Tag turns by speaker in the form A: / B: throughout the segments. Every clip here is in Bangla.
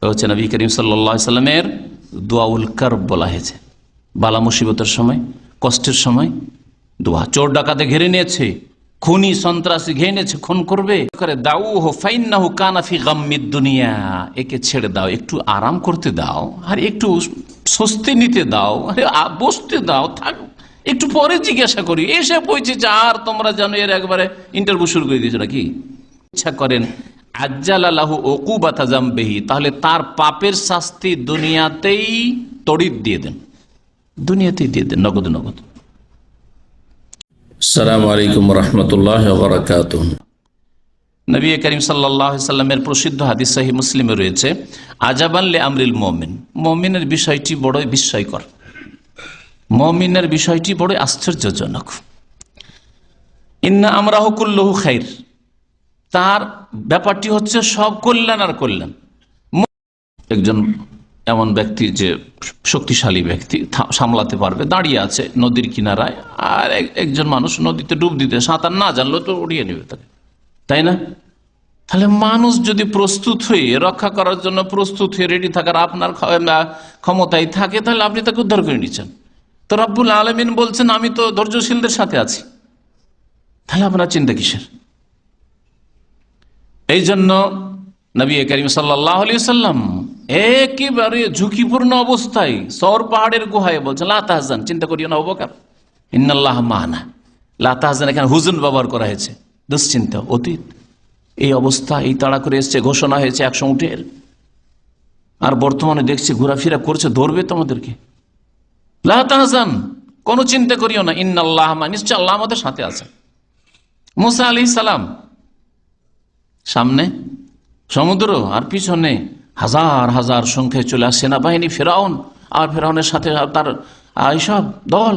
A: হচ্ছে নবী করিম সাল্লাল্লাহু আলাইহি সাল্লামের দুআউল কারব বলা হয়েছে। বালা মুসিবতের সময়, কষ্টের সময় দোয়া। চোর ডাকাতে ঘিরে নিয়েছে, খুনি সন্ত্রাসী ঘিরে নিয়েছে, খুন করবে, দাউহু ফাইন্নাহু কানা ফি গাম্মিদ দুনিয়া, একে ছেড়ে দাও, একটু আরাম করতে দাও, আর একটু স্বস্তি নিতে দাও, আরে বসতে দাও, থাক, একটু পরে জিজ্ঞাসা করি। এসে পৌঁছেছে আর তোমরা জানো এর একবারে ইন্টারভিউ শুরু করে দিয়েছো নাকি। ইচ্ছা করেন আজ্জালাহু উকুবাতা জামবিহি, তাহলে তার পাপের শাস্তি দুনিয়াতেই তড়িৎ দিয়ে দেন, দুনিয়াতেই দিয়ে দেন, নগদ নগদ।
B: আসসালামু আলাইকুম ওয়া রাহমাতুল্লাহি ওয়া বারাকাতুহু।
A: নবী করিম সাল্লাল্লাহু আলাইহি সাল্লামের প্রসিদ্ধ হাদিস সহিহ মুসলিমে রয়েছে, আজাবান লি আমরিল মুমিন, মুমিনের বিষয়টি বড়ই বিস্ময়কর, মুমিনের বিষয়টি বড়ই আশ্চর্যজনক। ইন্না আমরাহু কুল্লুহু খাইর, তার ব্যাপারটি হচ্ছে সব কল্যাণ আর কল্যাণ। একজন এমন ব্যক্তি যে শক্তিশালী ব্যক্তি, সামলাতে পারবে, দাঁড়িয়ে আছে নদীর কিনারায়, আর একজন মানুষ নদীতে ডুব দিতে সাঁতার না জানলো তো উড়িয়ে নেবে তাকে, তাই না? তাহলে মানুষ যদি প্রস্তুত হয়ে রক্ষা করার জন্য প্রস্তুত হয়ে রেডি থাকার আপনার ক্ষমতায় থাকে, তাহলে আপনি তাকে উদ্ধার করে নিচ্ছেন। তো রব্বুল আলামিন বলছেন আমি তো ধৈর্যশীলদের সাথে আছি, তাহলে আপনার চিন্তা কিসের? এই জন্য নবী করিম সাল্লাল্লাহু আলাইহি সাল্লাম একেবারে ঝুঁকিপূর্ণ অবস্থায় সওর পাহাড়ের গুহায় বলছেন লা তাহজান, চিন্তা করিও না আবু বকর, ইন্নাল্লাহা মা'ানা। লা তাহজান এখানে হুজুন ব্যবহার করা হয়েছে, দুশ্চিন্তা, অতীত। এই অবস্থা, এই তাড়া করে এসছে, ঘোষণা হয়েছে 100 উটের, আর বর্তমানে দেখছি ঘোরাফেরা করছে, ধরবে তোমাদেরকে। লা তাহজান, কোনো চিন্তা করিও না, ইন্নাল্লাহা মা'ানা, নিশ্চয় আল্লাহ আমাদের সাথে আছে। মুসা আলাইহিস সালাম সামনে সমুদ্র, আর পিছনে হাজার হাজার সংখ্যায় চলে আসে সেনাবাহিনী, ফেরাউন, আর ফেরাউনের সাথে তার এইসব দল।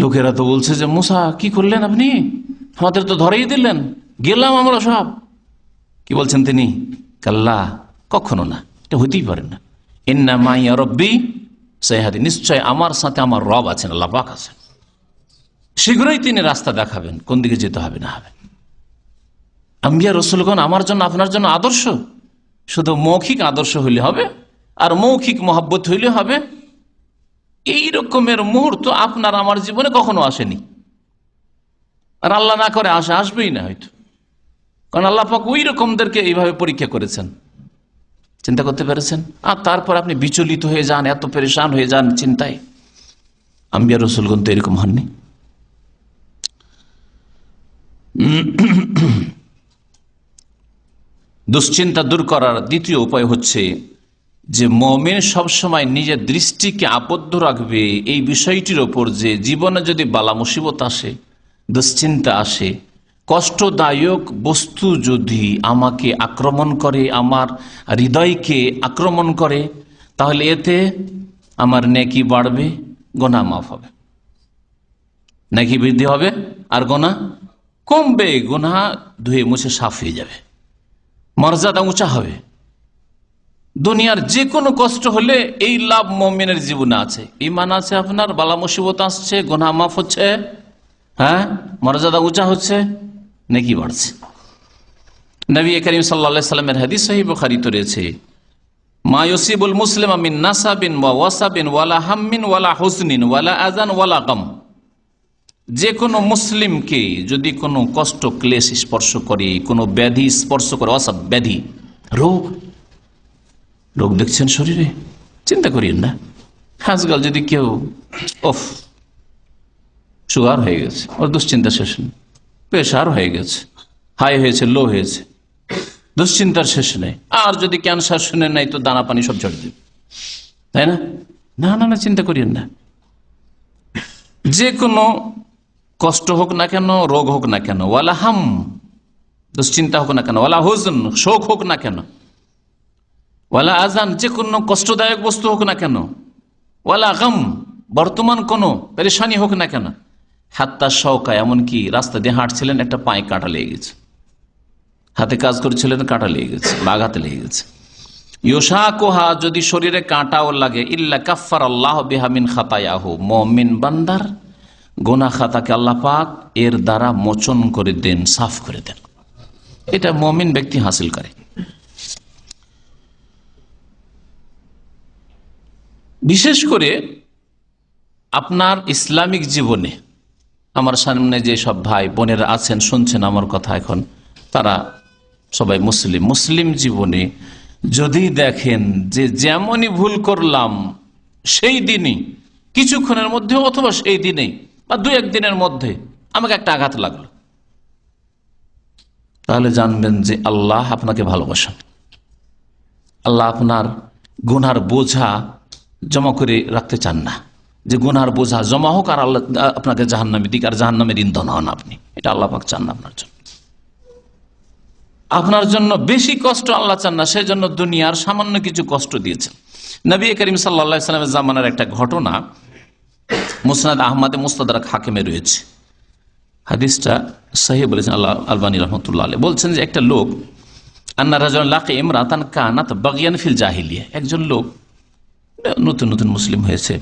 A: লোকেরা তো বলছে যে মুসা কি করলেন আপনি, আমাদের তো ধরেই দিলেন, গেলাম আমরা সব। কি বলছেন তিনি? কাল্লা, কখনো না, এটা হইতেই পারে না। ইন্না মাইয়া রব্বি সাইহাদি, নিশ্চয় আমার সাথে আমার রব আছেন, আল্লাহ পাক আছেন, শীঘ্রই তিনি রাস্তা দেখাবেন, কোন দিকে যেতে হবে না হবে। আম্বিয়া রসুলগণ আমার জন্য আপনার জন্য আদর্শ, শুধু মৌখিক আদর্শ হইলে হবে, আর মৌখিক মহব্বত হইলে হবে। এই রকমের মুহূর্ত আপনার আমার জীবনে কখনো আসেনি, আর আল্লাহ না করে আসবেই না হয়তো, কারণ আল্লাহ পাক ওই রকমদেরকে এইভাবে পরীক্ষা করেছেন। চিন্তা করতে পেরেছেন? আর তারপর আপনি বিচলিত হয়ে যান, এত পেরেশান হয়ে যান চিন্তায়। আম্বিয়া রসুলগণ তো এরকম হননি। দুশ্চিন্তা দূর করার দ্বিতীয় উপায় হচ্ছে যে মুমিন সবসময় নিজের দৃষ্টিকে আবদ্ধ রাখবে এই বিষয়টির ওপর যে জীবনে যদি বালা মুসিবত আসে, দুশ্চিন্তা আসে, কষ্টদায়ক বস্তু যদি আমাকে আক্রমণ করে, আমার হৃদয়কে আক্রমণ করে, তাহলে এতে আমার নেকি বাড়বে, গুনাহ মাফ হবে, নেকি বৃদ্ধি হবে, আর গুনাহ কমবে, গুনাহ ধুয়ে মুছে সাফ হয়ে যাবে, মর্যাদা উঁচা হবে। দুনিয়ার যে কোনো কষ্ট হলে এই লাভ মুমিনের জীবনে আছে। ঈমান আছে আপনার, বালা মুসিবত আসছে, গুনাহ মাফ হচ্ছে, হ্যাঁ, মর্যাদা উঁচা হচ্ছে, নেকি বাড়ছে। নবী করিম সাল্লাল্লাহু আলাইহি সাল্লামের হাদিস সহিহ বুখারীতে রয়েছে, মা ইউসিবুল মুসলিমা মিন নাসাবিন ওয়া ওয়াসাবিন ওয়ালা হাম্মিন ওয়ালা হুজনিন ওয়ালা আযান ওয়ালা গাম, যে কোনো মুসলিমকে যদি কোনো কষ্ট ক্লেশ স্পর্শ করে, কোনো ব্যাধি স্পর্শ করে, অসব ব্যাধি, রোগ দেখছেন শরীরে, চিন্তা করিয়েন না। আজকাল যদি কেউ সুগার হয়ে গেছে, ওর দুশ্চিন্তা শেষ নেই, প্রেশার হয়ে গেছে, হাই হয়েছে, লো হয়েছে, দুশ্চিন্তার শেষ নেই। আর যদি ক্যান্সার শুনে নাই তো দানা পানি সব ঝরে দেবে, তাই না? না না না, চিন্তা করিয়েন না। যে কোনো কষ্ট হোক না কেন, রোগ হোক না কেন, ওয়ালা হাম, দুশ্চিন্তা হোক না কেন, ওয়ালা হুজন, শোক হোক না কেন, ওয়ালা আজান, যে কোনো কষ্টদায়ক বস্তু হোক না কেন, ওয়ালা গাম, বর্তমান কোনো পেরেশানি হোক না কেন, হাত্তা শওকা, এমনকি রাস্তা দিয়ে হাঁটছিলেন, একটা পায়ে কাঁটা লেগে গেছে, হাতে কাজ করেছিলেন, কাঁটা লেগে গেছে, বাঘাতে লেগে গেছে, ইউশাকুহা, যদি শরীরে কাঁটাও লাগে, ইল্লা কাফফার আল্লাহ বিহা মিন খাতায়াহু, মুমিন বান্দার গুনাহ খাতাকে আল্লাহ পাক এর দ্বারা মোচন করে দেন, সাফ করে দেন। এটা মুমিন ব্যক্তি হাসিল করে। বিশেষ করে আপনার ইসলামিক জীবনে, আমার সামনে যে সব ভাই বোনেরা আছেন, শুনছেন আমার কথা এখন, তারা সবাই মুসলিম জীবনে যদি দেখেন যে যেমনই ভুল করলাম সেই দিনই, কিছুক্ষণের মধ্যে অথবা সেই দিনেই বা দু একদিনের মধ্যে আমাকে একটা আঘাত লাগলো, তাহলে জানবেন যে আল্লাহ আপনাকে ভালোবাসেন। আল্লাহ আপনার গুনার বোঝা জমা করে রাখতে চান না, যে গুনার বোঝা জমা হোক আর আল্লাহ আপনাকে জাহান্নামে দিক আর জাহান্নামের ইন্ধন হন আপনি। এটা আল্লাহ পাক চান না আপনার জন্য। আপনার জন্য বেশি কষ্ট আল্লাহ চান না, সেজন্য দুনিয়ার সামান্য কিছু কষ্ট দিয়েছেন। নবী করিম সাল্লাল্লাহু আলাইহি ওয়াসাল্লামের জামানার একটা ঘটনা মুসনাদ আহমদে মুস্তাদরাক হাকিমে রয়েছে। হাদিসটা সহিহ বলেছেন আল্লাহ আলবানী রহমতুল্লাহ আলাইহি। বলছেন যে একটা লোক, আন্না রাজুলান লাকি ইমরাতান কানাত বাগিয়ান ফিল জাহিলিয়া, একজন লোক নতুন নতুন মুসলিম হয়েছে,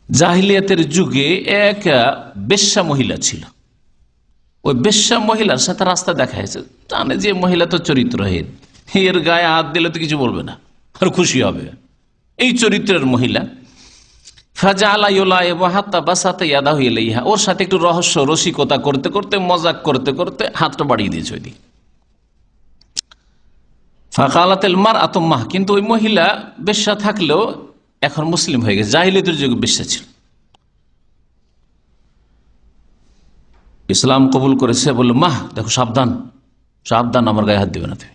A: জাহিলিয়াতের যুগে এক বেশ্যা মহিলা ছিল। ওই বেশ্যা মহিলার সাথে রাস্তা দেখা হয়েছে, জানে যে মহিলা তো চরিত্রহীন, এর গায়ে হাত দিলে তো কিছু বলবে না আর খুশি হবে, এই চরিত্রের মহিলা। ওর সাথে একটু রহস্য রসিকতা করতে করতে, মজাক করতে করতে হাতটা বাড়িয়ে দিয়েছে ওই দিকে। ফাকালাতিল মারআতু মাহ, কিন্তু ওই মহিলা বেশ্যা থাকলেও এখন মুসলিম হয়ে গেছে, জাহিলিয়াতের যুগে বেশ্যা ছিল, ইসলাম কবুল করেছে। বলল মাহ, দেখো সাবধান সাবধান, আমার গায়ে হাত দিবে না তুমি।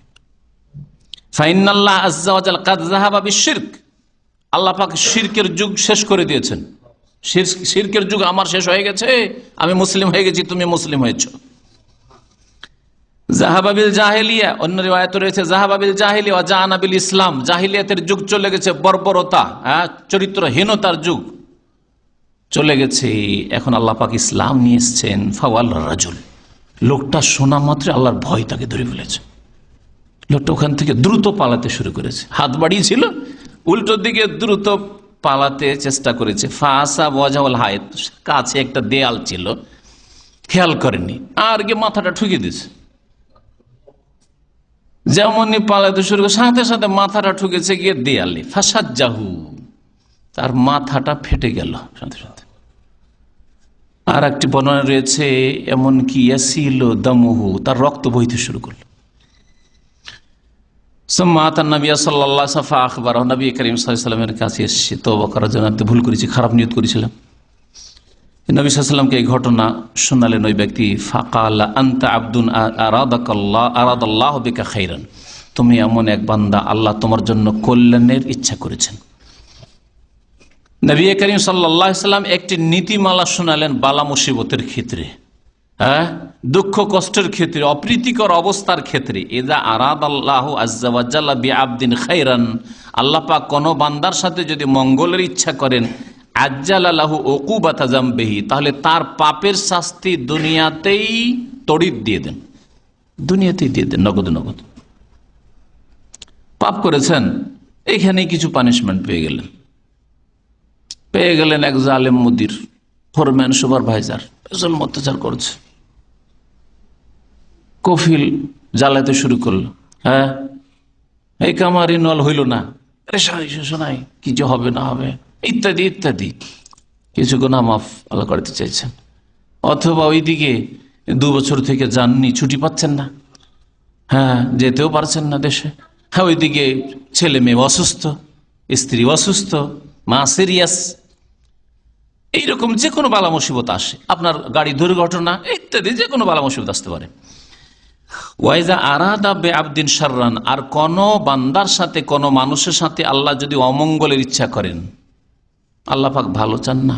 A: ফাইনাল্লাহ আযজা ওয়া জাল কাদ যাহাবা বিশিরক, আল্লাহ পাক শিরকের যুগ শেষ করে দিয়েছেন। শিরকের যুগ আমার শেষ হয়ে গেছে, আমি মুসলিম হয়ে গেছি, তুমি মুসলিম হয়েছো। জাহাবাবিল জাহেলিয়া, অন্য রিওয়ায়াতে রয়েছে জাহাবাবিল জাহেলিয়া ওয়া জাআনা বিল ইসলাম, জাহিলিয়াতের যুগ চলে গেছে, বর্বরতা, চরিত্রহীনতার যুগ চলে গেছে, এখন আল্লাহ পাক ইসলাম নিয়ে এসছেন। ফাওয়াল রাজুল, লোকটা শোনা মাত্র আল্লাহর ভয় তাকে ধরে ফেলেছে। লোকটা ওখান থেকে দ্রুত পালাতে শুরু করেছে, হাত বাড়িয়েছিল, উল্টো দিকে দ্রুত পালাতে চেষ্টা করেছে। ফাসা ওয়াজাউল হায়েত, কাছে একটা দেয়াল ছিল, খেয়াল করেনি, আর গিয়ে মাথাটা ঠুকে দিয়েছে। যেমনই পালাতে শুরু করে সাথে সাথে মাথাটা ঠুকেছে গিয়ে দেয়ালে। ফাসাজ্জাহু, তার মাথাটা ফেটে গেল সাথে সাথে। আর একটি বর্ণনা রয়েছে এমনকি ইয়াসিল দামুহু, তার রক্ত বইতে শুরু করল। নবী করিম সাল্লাল্লাহু আলাইহি ওয়াসাল্লামের কাছে এসেছে তওবা করার জন্য, ভুল করেছি, খারাপ নিয়ত করেছিলাম। নবী সাল্লাল্লাহু আলাইহি ওয়াসাল্লামকে এই ঘটনা শোনালেন ওই ব্যক্তি। ফাকালা আনতা আবদুন আরাদাল্লাহু বিকা খাইরান, তুমি এমন এক বান্দা, আল্লাহ তোমার জন্য কল্যাণের ইচ্ছা করেছেন। নবী করিম সাল্লাল্লাহু আলাইহি ওয়াসাল্লাম একটি নীতিমালা শোনালেন বালা মুসিবতের ক্ষেত্রে, দুঃখ কষ্টের ক্ষেত্রে, অপ্রীতিকর অবস্থার ক্ষেত্রে। ইযা আরাদাল্লাহু আযজা ওয়া জাল্লা বিআবদিন খাইরান, আল্লাহ পাক কোন বান্দার সাথে যদি মঙ্গলের ইচ্ছা করেন, আজ্জালা লাহু উকুবাতা যামবিহি, তাহলে তার পাপের শাস্তি দুনিয়াতেই তড়িৎ দিয়ে দেন, দুনিয়াতেই দিয়ে দেন, নগদ নগদ। পাপ করেছেন, এইখানেই কিছু পানিশমেন্ট পেয়ে গেলেন এক জালেম মুদির, ফোরম্যান, সুপারভাইজার, জুলম অত্যাচার করছে, কফিল জ্বালাতে শুরু করলো, এই কামার ইনওয়াল হইল না, শোনাই কি যে হবে না হবে, ইত্যাদি ইত্যাদি। কিছু গুনাহ মাফ আল্লাহ করতে চাইছেন। অথবা ওইদিকে 2 বছর থেকে যাননি, ছুটি পাচ্ছেন না, যেতেও পারছেন না দেশে। ওইদিকে ছেলে মেয়ে অসুস্থ, স্ত্রী অসুস্থ, মা সিরিয়াস, এইরকম যে কোনো বালা মুসিবত আসে, আপনার গাড়ি দুর্ঘটনা ইত্যাদি যে কোনো বালা মুসিবত আসতে পারে। ওয়াইজা আরাদা বে আবদিন শাররান, আর কোন বান্দার সাথে, কোন মানুষের সাথে আল্লাহ যদি অমঙ্গলের ইচ্ছা করেন, আল্লাহ পাক ভালো চান না,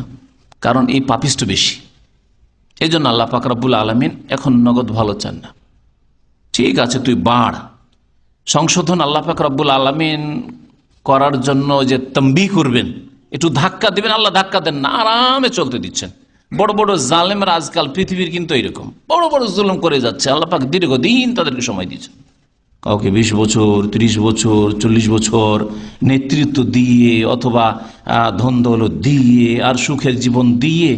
A: কারণ এই পাপিষ্ট বেশি। এই জন্য আল্লাহ পাক রব্বুল আলামিন এখন নগদ ভালো চান না। ঠিক আছে, তুই বাড়, সংশোধন আল্লাহ পাক রব্বুল আলামিন করার জন্য যে তম্বিহ করবেন, একটু ধাক্কা দিবেন, আল্লাহ ধাক্কা দেন না, আরামে চলতে দিচ্ছেন। বড় বড় জালেমরা আজকাল পৃথিবীর কিন্তু এরকম বড় বড় জুলুম করে যাচ্ছে, আল্লাহ পাক দীর্ঘদিন তাদেরকে সময় দিচ্ছেন। কাউকে 20 বছর, 30 বছর, 40 বছর নেতৃত্ব দিয়ে, অথবা ধন দৌলত দিয়ে, আর সুখের জীবন দিয়ে,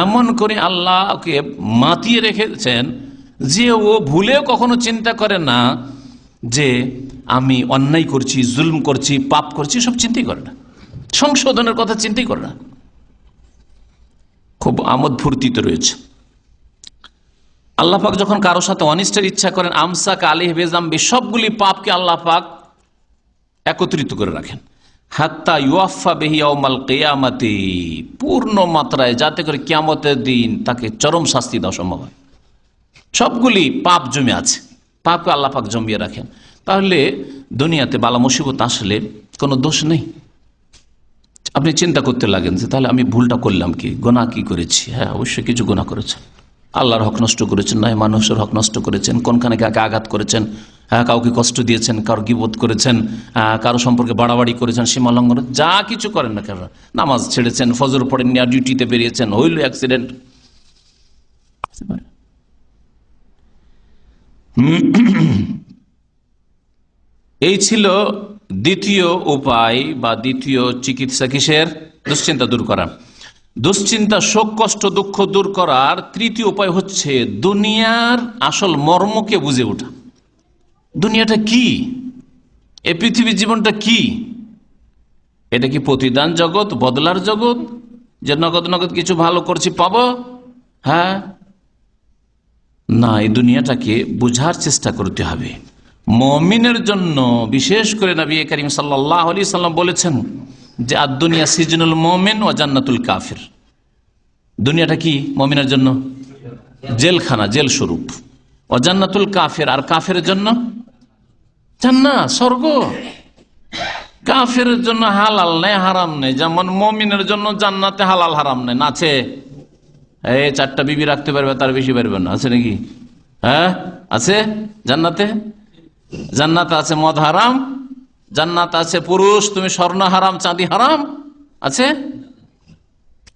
A: এমন করে আল্লাহকে মাতিয়ে রেখেছেন যে ও ভুলেও কখনো চিন্তা করে না যে আমি অন্যায় করছি, জুলম করছি, পাপ করছি, সব চিন্তাই করে না। সংশোধনের কথা চিন্তাই করে না, খুব আমোদ ফুর্তিতে রয়েছে। আল্লাহ পাক যখন কারোর সাথে অনিষ্টের ইচ্ছা করেন, আমসাক আলাইহি বিযামবি, সবগুলি পাপকে আল্লাহ পাক একত্রিত করে রাখেন। হাত্তা ইউয়াফা বিহি ইয়াউমাল কিয়ামাতি, পূর্ণ মাত্রায়, যাতে করে কিয়ামতের দিন তাকে চরম শাস্তি দেওয়া সম্ভব হয়। সবগুলি পাপ জমে আছে, পাপকে আল্লাহ পাক জমিয়ে রাখেন। তাহলে দুনিয়াতে বালা মুসিবত আসলে কোনো দোষ নেই। আপনি চিন্তা করতে লাগেন যে তাহলে আমি ভুলটা করলাম কি, গুনাহ কি করেছি? হ্যাঁ, অবশ্যই কিছু গুনাহ করেছেন, আল্লাহর হক নষ্ট করেছেন, নয় মানুষের হক নষ্ট করেছেন, কোনখানে কাকে আঘাত করেছেন, হ্যাঁ কাউকে কষ্ট দিয়েছেন, কারো গীবত করেছেন, কারো সম্পর্কে বাড়াবাড়ি করেছেন, সীমা লঙ্ঘন, যা কিছু করেন না কেন, নামাজ ছেড়েছেন, ফজর পড়েননি, আর ডিউটিতে বেরিয়েছেন, হইল অ্যাক্সিডেন্ট। এই ছিল দ্বিতীয় উপায় বা দ্বিতীয় চিকিৎসা। কিসের? দুশ্চিন্তা দূর করা। দুশ্চিন্তা, শোক, কষ্ট, দুঃখ দূর করার তৃতীয় উপায় হচ্ছে দুনিয়ার আসল মর্মকে বুঝে ওঠা। দুনিয়াটা কি? এই পৃথিবীর জীবনটা কি? এটা কি প্রতিদান জগৎ, বদলার জগৎ, যে নগদ নগদ কিছু ভালো করছি পাবো? হ্যাঁ না, এই দুনিয়াটাকে বুঝার চেষ্টা করতে হবে। মুমিনের জন্য বিশেষ করে নবী করিম সাল্লাল্লাহু আলাইহি সাল্লাম বলেছেন যে আদ-দুনিয়া সিজনুল মুমিন ওয়া জান্নাতুল কাফির। দুনিয়াটা কি? মুমিনের জন্য জেলখানা, জেল স্বরূপ। ওয়া জান্নাতুল কাফির, আর কাফেরের জন্য জান্নাত, স্বর্গ। কাফেরের জন্য হালাল নেই, হারাম নেই, যেমন মুমিনের জন্য জান্নাতে হালাল হারাম নেই। আছে এই 4টা বিবি রাখতে পারবে, তার বেশি পারবে না, আছে নাকি? হ্যাঁ আছে। জান্নাতে, জান্নাতে আছে মদ হারাম, জান্নাত আছে পুরুষ তুমি স্বর্ণ হারাম, চাঁদি হারাম, আছে।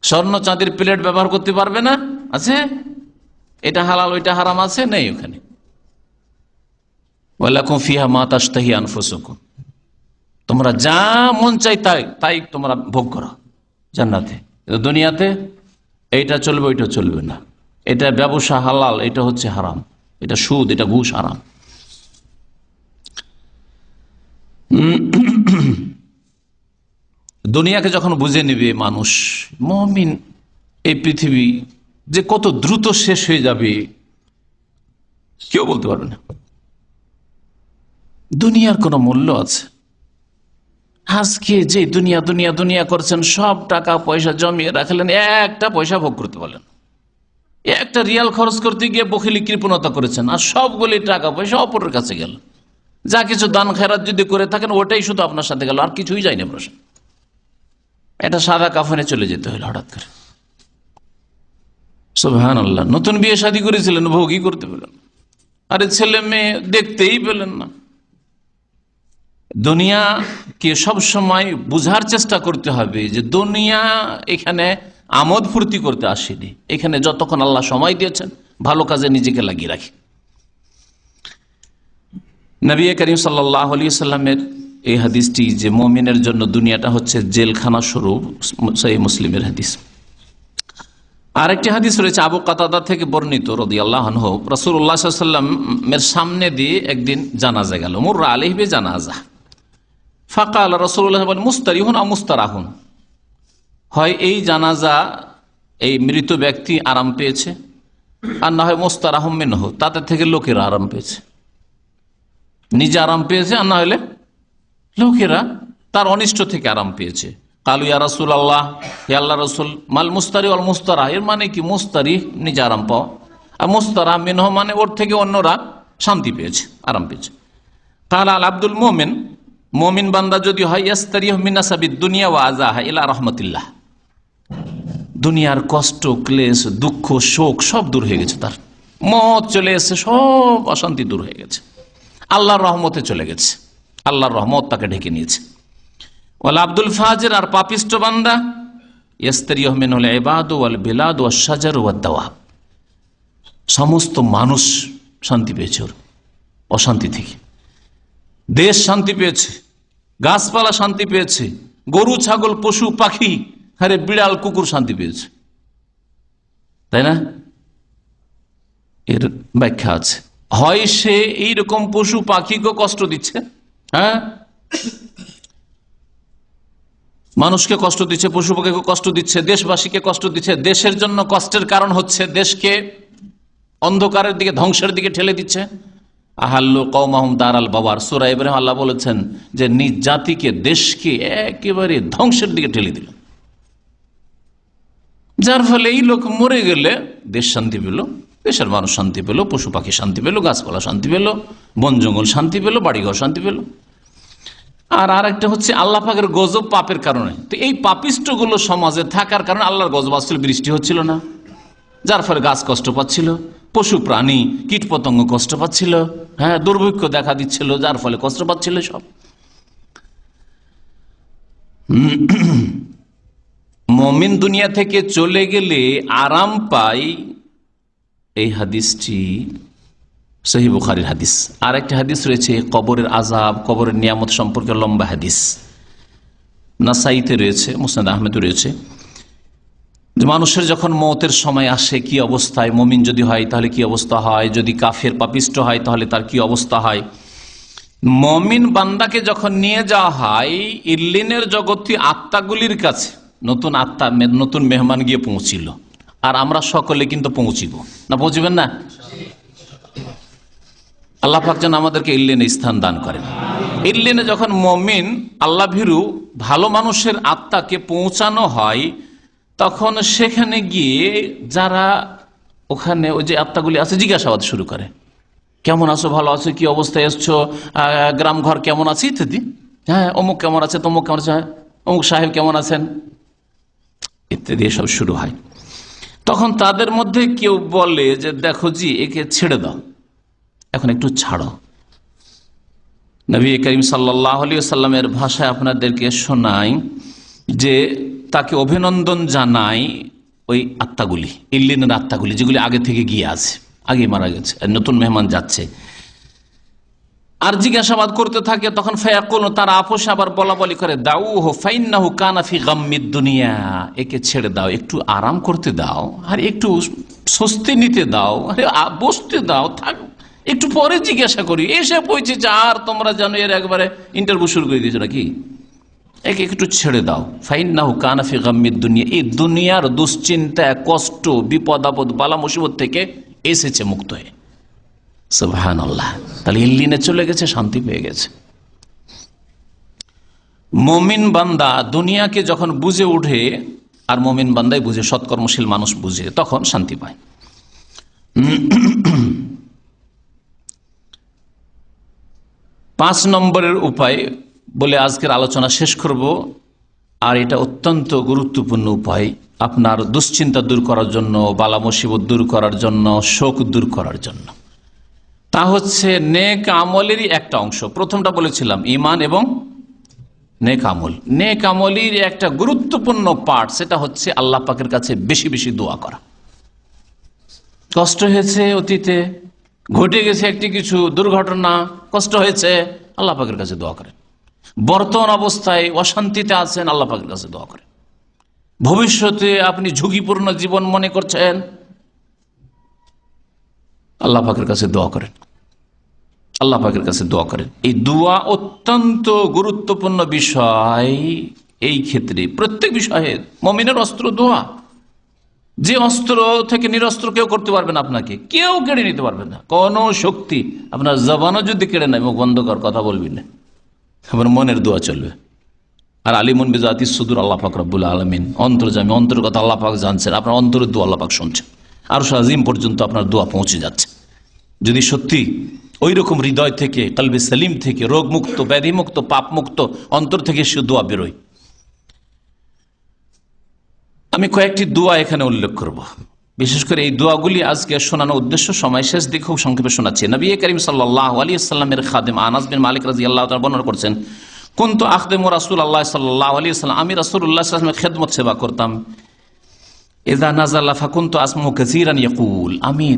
A: স্বর্ণ চাঁদির প্লেট ব্যবহার করতে পারবে না, আছে। এটা হালাল ওইটা হারাম, আছে? নেই ওখানে। ওয়ালাকুম ফিহা মা তাশতাহি আনফুসুকুম, তোমরা যা মন চাই তাই তাই তোমরা ভোগ করো জান্নাতে। দুনিয়াতে এইটা চলবে ওইটা চলবে না, এটা ব্যবসা হালাল, এটা হচ্ছে হারাম, এটা সুদ, এটা ঘুষ হারাম। দুনিয়াকে যখন বুঝে নেবে মানুষ, মুমিন, এই পৃথিবী যে কত দ্রুত শেষ হয়ে যাবে কেউ বলতে পারবে না। দুনিয়ার কোনো মূল্য আছে? আজকে যে দুনিয়া দুনিয়া দুনিয়া করছেন, সব টাকা পয়সা জমিয়ে রাখলেন, একটা পয়সা ভোগ করতে পারলেন, একটা রিয়াল খরচ করতে গিয়ে বখিলি কৃপণতা করেছেন, আর সবগুলি টাকা পয়সা অপরের কাছে গেল। যা কিছু দান খেরাত যদি করে থাকেন ওটাই শুধু আপনার সাথে গেল, আর কিছুই যায়নি প্রশ্ন। এটা সাদা কাফনে চলে যেতে হলো হঠাৎ করে। সুবহানাল্লাহ। নতুন বিয়ে শাদী করেছিলেন, ভোগই করতে পেলেন, আরে ছেলে মেয়ে দেখতেই পেলেন না। দুনিয়াকে সব সময় বুঝার চেষ্টা করতে হবে যে দুনিয়া এখানে আমোদ ফুর্তি করতে আসেনি, এখানে যতক্ষণ আল্লাহ সময় দিয়েছেন ভালো কাজে নিজেকে লাগিয়ে রাখি। নবী করিম সাল্লাল্লাহু আলাইহি সাল্লামের এই হাদিসটি যে মুমিনের জন্য দুনিয়াটা হচ্ছে জেলখানা স্বরূপ, সহিহ মুসলিমের হাদিস। আরেকটি হাদিস রয়েছে আবু কাতাদা থেকে বর্ণিত রাদিয়াল্লাহু আনহু, রাসূলুল্লাহ সাল্লাল্লাহু আলাইহি ওয়াসাল্লামের সামনে দিয়ে একদিন জানাজা গেল, মুররা আলাইহি বিজানাজা। ফাকাল রাসূলুল্লাহ বলেন মুস্তারিহুন আও মুস্তারাহুন, হয় এই জানাজা, এই মৃত ব্যক্তি আরাম পেয়েছে, আর না হয় মুস্তারাহুম মিনহু, তাতে থেকে লোকেরা আরাম পেয়েছে। নিজে আরাম পেয়েছে, আর না হলে লোকেরা তার অনিষ্ট থেকে আরাম পেয়েছে। কালু ইয়া রাসূলুল্লাহ, হে আল্লাহর রাসূল, মাল মুস্তারি ওয়াল মুস্তারা, এর মানে কি? মুস্তারি নিজে আরাম পাওয়া, আর মুস্তারা মিনহু মানে ওর থেকে অন্যরা শান্তি পেয়েছে, আরাম পেয়েছে। কাল আল আব্দুল মুমিন, মুমিন বান্দা যদি হয়, ইয়াস্তারিহু মিন নাসাবিদ দুনিয়া ওয়া আযাহা ইলা রাহমাতিল্লাহ, দুনিয়ার কষ্ট, ক্লেশ, দুঃখ, শোক সব দূর হয়ে গেছে, তার মত চলে এসেছে, সব অশান্তি দূর হয়ে গেছে, আল্লাহর রহমতে চলে গেছে, আল্লাহর রহমত তাকে ঢেকে নিয়েছে। ওয়াল আব্দুল ফাজির, আর পাপিষ্ট বান্দা, ইয়াস্তারিহু মিনহুল ইবাদু ওয়াল বিলাদ ওয়াশ শাজার ওয়াদ দাওয়াব, সমস্ত মানুষ শান্তি পেয়েছে ওর অশান্তি থেকে, দেশ শান্তি পেয়েছে, গাছপালা শান্তি পেয়েছে, গরু ছাগল পশু পাখি, আরে বিড়াল কুকুর শান্তি পেয়েছে, তাই না? এর ব্যাখ্যা আছে। হয় সে এইরকম পশু পাখিকে কষ্ট দিচ্ছে, হ্যাঁ, মানুষকে কষ্ট দিচ্ছে, পশু পাখিকে কষ্ট দিচ্ছে, দেশবাসীকে কষ্ট দিচ্ছে। দেশের জন্য কষ্টের কারণ হচ্ছে দেশকে অন্ধকারের দিকে, ধ্বংসের দিকে ঠেলে দিচ্ছে। আহাল্লু কওমাহুম দারাল বাওয়ার, সূরা ইব্রাহিম আল্লাহ বলেছেন যে নিজ জাতিকে, দেশকে একেবারে ধ্বংসের দিকে ঠেলে দিল, যার ফলে এই লোক মরে গেলে দেশ শান্তি পেল, দেশের মানুষ শান্তি পেল, পশু পাখি শান্তি পেল, গাছপালা শান্তি পেল, বন জঙ্গল শান্তি পেল, বাড়িঘর শান্তি পেল। আর একটা হচ্ছে আল্লাহ পাকের গজব পাপের কারণে। তো এই পাপিষ্টগুলো সমাজে থাকার কারণে আল্লাহর গজব আসছিল, বৃষ্টি হচ্ছিল না, যার ফলে গাছ কষ্ট পাচ্ছিল, পশু প্রাণী কীট পতঙ্গ কষ্ট পাচ্ছিল, হ্যাঁ, দুর্ভিক্ষ দেখা দিচ্ছিল, যার ফলে কষ্ট পাচ্ছিল সব। মুমিন দুনিয়া থেকে চলে গেলে আরাম পায়, এই হাদিসটি সহিহ বুখারীর হাদিস। আর একটা হাদিস রয়েছে কবরের আযাব, কবরের নিয়ামত সম্পর্কে লম্বা হাদিস, নাসাইতে রয়েছে, মুসনাদ আহমেদে রয়েছে। যে মানুষের যখন মওতের সময় আসে কি অবস্থায়, মুমিন যদি হয় তাহলে কি অবস্থা হয়, যদি কাফের পাপিষ্ট হয় তাহলে তার কি অবস্থা হয়। মুমিন বান্দাকে যখন নিয়ে যাওয়া হয় ইল্লিনের জগতে আত্মাগুলির কাছে, নতুন আত্মা, নতুন মেহমান গিয়ে পৌঁছিল, আর আমরা সকলে কিন্তু পৌঁছিব না, পৌঁছবেন না? আল্লাহ পাক যেন আমাদেরকে ইল্লিনে স্থান দান করেন। ইল্লিনে যখন মুমিন আল্লাহ ভীরু ভালো মানুষের আত্মাকে পৌঁছানো হয়, তখন সেখানে গিয়ে যারা ওখানে ওই যে আত্মাগুলি আছে জিজ্ঞাসাবাদ শুরু করে, কেমন আছো, ভালো আছো, কি অবস্থায় এসছো, গ্রাম ঘর কেমন আছে ইত্যাদি। হ্যাঁ, অমুক কেমন আছে, তমুক কেমন আছে, অমুক সাহেব কেমন আছেন ইত্যাদি, এসব শুরু হয়। তখন তাদের মধ্যে কেউ বলে যে দেখো জি, একে ছেড়ে দাও, এখন একটু ছাড়ো। নবী করিম সাল্লাল্লাহু আলাইহি ওয়াসাল্লামের ভাষায় আপনাদেরকে শোনাই যে তাকে অভিনন্দন জানাই ওই আত্মাগুলি, ইল্লিনের আত্মাগুলি, যেগুলি আগে থেকে গিয়ে আছে, আগে মারা গেছে, নতুন মেহমান যাচ্ছে, আর জিজ্ঞাসাবাদ করতে থাকে। তখন ফায়াকুল, তারা আপোষে আবার বলা বলি করে, দাউহু ফাইন্নাহু কানা ফি গাম্মিদ দুনিয়া, একে ছেড়ে দাও, একটু আরাম করতে দাও, আর একটু স্বস্তি নিতে দাও, আরে বসতে দাও, থাক, একটু পরে জিজ্ঞাসা করি। এসে পৌঁছেছে আর তোমরা জানো এর একবারে ইন্টারভিউ শুরু করে দিয়েছো নাকি, একে একটু ছেড়ে দাও। ফাইন্নাহু কানা ফি গাম্মিদ দুনিয়া, এই দুনিয়ার দুশ্চিন্তা, কষ্ট, বিপদ আপদ, বালা মুসিবত থেকে এসেছে মুক্ত হয়ে। সুবহানাল্লাহ। তাহলে ইল্লিনে চলে গেছে, শান্তি পেয়ে গেছে। মুমিন বান্দা দুনিয়াকে যখন বুঝে ওঠে, আর মুমিন বান্দাই বুঝে, সৎকর্মশীল মানুষ বুঝে, তখন শান্তি পায়। 5 নম্বরের উপায় বলে আজকের আলোচনা শেষ করব, আর এটা অত্যন্ত গুরুত্বপূর্ণ উপায় আপনার দুশ্চিন্তা দূর করার জন্য, বালা মুসিবত দূর করার জন্য, শোক দূর করার জন্য। তা হচ্ছে নেক আমলেরই একটা অংশ। প্রথমটা বলেছিলাম ঈমান এবং নেক আমল। নেক আমলের একটা গুরুত্বপূর্ণ পার্ট, সেটা হচ্ছে আল্লাহ পাকের কাছে বেশি বেশি দোয়া করা। কষ্ট হয়েছে, অতীতে ঘটে গেছে একটি কিছু দুর্ঘটনা, কষ্ট হয়েছে, আল্লাহ পাকের কাছে দোয়া করেন। বর্তমান অবস্থায় অশান্তিতে আছেন, আল্লাহ পাকের কাছে দোয়া করেন। ভবিষ্যতে আপনি ঝুঁকিপূর্ণ জীবন মনে করছেন, আল্লাহ পাকের কাছে দোয়া করেন, আল্লাহ পাকের কাছে দোয়া করেন। এই দোয়া অত্যন্ত গুরুত্বপূর্ণ বিষয়। এই ক্ষেত্রে প্রত্যেক বিষয়ে মুমিনের অস্ত্র দোয়া। যে অস্ত্র থেকে নিরস্ত্র কেউ করতে পারবে না, আপনাকে কেউ কেড়ে নিতে পারবে না। কোন শক্তি, আপনার জবানও যদি কেড়ে নেয়, মুখ বন্ধ কর, কথা বলবি না, আপনার মনের দোয়া চলবে। আর আলিমুন বিজাতিস সুদূর, আল্লাহ পাক রব্বুল আলামিন অন্তর্যামী, অন্তর কথা আল্লাহ পাক জানছেন, আপনার অন্তরের দোয়া আল্লাহ পাক শুনছেন, আরশ আজিম পর্যন্ত আপনার দোয়া পৌঁছে যাচ্ছে। যদি সত্যি ওই রকম হৃদয় থেকে, কলবে সালিম থেকে, রোগমুক্ত, ব্যাধিমুক্ত, পাপমুক্ত অন্তর থেকে সে দোয়া বেরোয়। আমি কয়েকটি দোয়া এখানে উল্লেখ করব, বিশেষ করে এই দোয়াগুলি আজকে শোনানোর উদ্দেশ্য, সময় শেষ দিকে খুব সংক্ষেপে শোনাচ্ছি। নবী করিম সাল্লাল্লাহু আলাইহি ওয়াসাল্লামের খাদেম আনাস বিন মালিক রাদিয়াল্লাহু তাআলা বর্ণনা করছেন, কুনতু আখদিমু রাসূলুল্লাহ সাল্লাল্লাহু আলাইহি ওয়াসাল্লাম, আমি রাসূলুল্লাহ সাল্লাল্লাহু আলাইহি ওয়াসাল্লামের খেদমত সেবা করতাম। ইযা নাযালা ফাকুনতু আসমু কাসীরান ইয়াকুল, আমি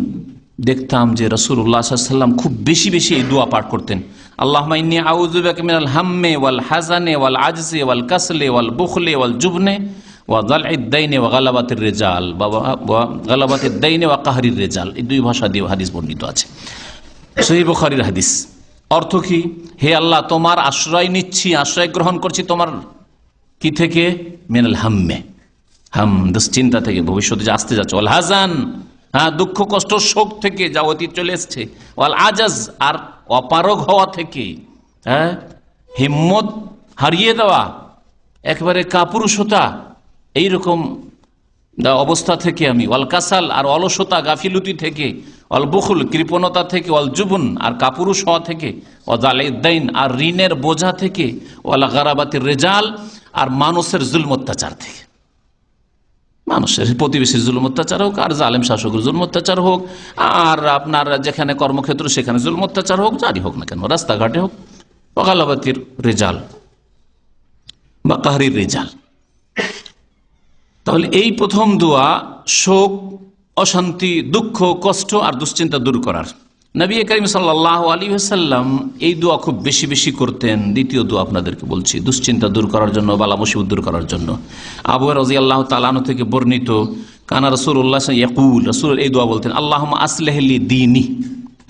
A: দেখতাম যে রাসূলুল্লাহ সাল্লাল্লাহু আলাইহি ওয়াসাল্লাম খুব বেশি বেশি এই দোয়া পাঠ করতেন। আল্লাহুম্মা ইন্নী আউযু বিকা মিনাল হাম্মি ওয়াল হাযানি ওয়াল আজজি ওয়াল কাসলি ওয়াল বুখলি ওয়াল জুবনি ওয়া যালঈদ দাইনি ওয়া গালাবাতির রিজাল, ওয়া গালাবাতিদ দাইনি ওয়া কাহরির রিজাল। এই দুই ভাষা দিয়ে হাদিস বর্ণিত আছে, সহিহ বুখারীর হাদিস। অর্থ কি? হে আল্লাহ, তোমার আশ্রয় নিচ্ছি, আশ্রয় গ্রহণ করছি তোমার কি থেকে? মিনাল হাম্মে, হাম দুশ্চিন্তা থেকে, ভবিষ্যতে যে আসতে যাচ্ছে। ওয়াল হাজান, হ্যাঁ দুঃখ কষ্ট শোক থেকে, যা অতীত চলে এসছে। ওয়াল আজাজ, আর অপারগ হওয়া থেকে, হ্যাঁ হিম্মত হারিয়ে দেওয়া, একেবারে কাপুরুষতা, এইরকম অবস্থা থেকে আমি। ওয়াল কাসাল, আর অলসতা গাফিলতি থেকে। ওয়াল বুখুল, কৃপণতা থেকে। ওয়াল জুবুন, আর কাপুরুষ হওয়া থেকে। ওয়াদালাইদ্দাইন, আর ঋণের বোঝা থেকে। ওয়াল গারাবাতির রেজাল, আর মানুষের জুলম অত্যাচার থেকে। মানুষের প্রতিবেশীর জুলুম অত্যাচার হোক, আর জালেম শাসকের জুলুম অত্যাচার হোক, আর আপনার যেখানে কর্মক্ষেত্র সেখানে জুলুম অত্যাচার হোক, জারি হোক না কেন, রাস্তাঘাটে হোক। ওয়াগালাবাতির রেজাল বা কাহরির রেজাল। তাহলে এই প্রথম দোয়া শোক, অশান্তি, দুঃখ, কষ্ট আর দুশ্চিন্তা দূর করার। নবী করিম সাল্লাল্লাহু আলাইহি ওয়াসাল্লাম এই দোয়া খুব বেশি বেশি করতেন। দ্বিতীয় দোয়া আপনাদেরকে বলছি, দুশ্চিন্তা দূর করার জন্য, বালা মুসিবত দূর করার জন্য। আবু রাদিয়াল্লাহু তাআলা আনহু থেকে বর্ণিত, কানা রাসূলুল্লাহ ইয়াকুল, রাসূল এই দোয়া বলতেন, আল্লাহুম্মা আসলিহ লি দীনি।